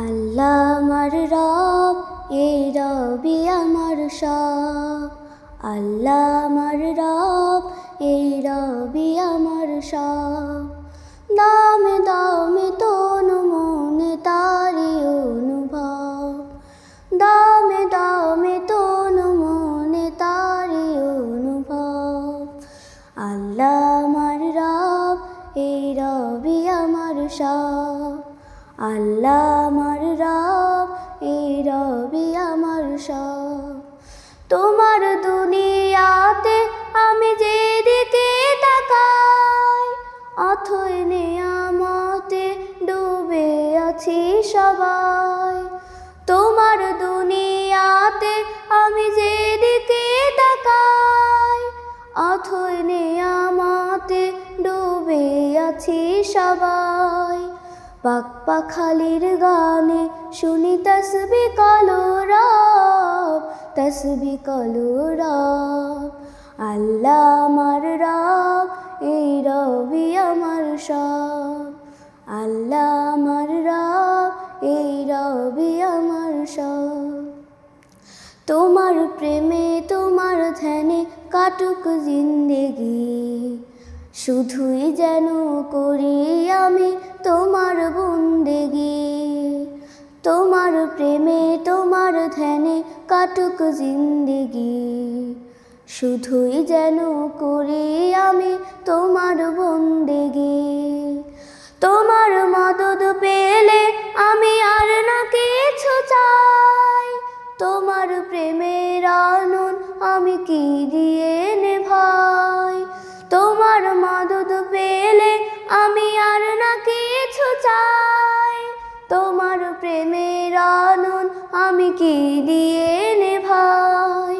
আল্লাহ আমার রব, এই রবি আমার সব। আল্লাহ আমার রব, এই রবি আমার সব। দামে দামে তনু মনে তারি অনুভব, দামে দামে তনু মনে তারি অনুভব। আল্লাহ আমার রব, এই রবি আমার সব। আল্লাহ আমার রব, এই রবি আমার সব। তোমার দুনিয়াতে আমি যেদিকে তাকাই, অথই নিয়ামতে ডুবে আছি সবাই। তোমার দুনিয়াতে আমি যেদিকে তাকাই, অথই নিয়ামতে ডুবে আছি সবাই। পাক পাখালির গানে শুনি তসবিহ কালো রব, তসবিহ কালো রব। আল্লাহ আমার রব, এই রবি আমার সব। আল্লাহ আমার রব, এই রবি আমার সব। তোমার প্রেমে তোমার ধ্যানে কাটুক জিন্দেগি, শুধুই যেন করি আমি তোমার বন্দেগি। তোমার প্রেমে তোমার ধ্যানে কাটুক জিন্দেগি, শুধুই যেন করি আমি তোমার বন্দেগি। তোমার মদদ পেলে আমি আর না কিছু চাই, তোমার প্রেমের আনন আমি কি দিয়ে নেভাই। তোমার মদদ পেলে আমি আর না কিছু চাই, তোমার প্রেমের আনন আমি কি দিয়ে নেভাই।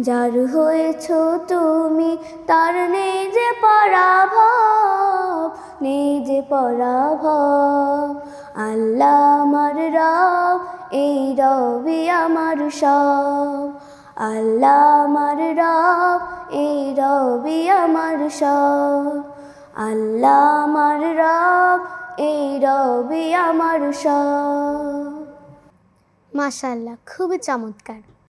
যার হয়েছ তুমি তার নেই যে পরাভব, নেই যে পরাভব। আল্লাহ আমার রব, এই রবি আমার সব। আল্লাহ আমার রব, এই রবি আমার সব। আল্লাহ আমার রব, এই রবি আমার সব। মাশাআল্লাহ, খুবই চমৎকার।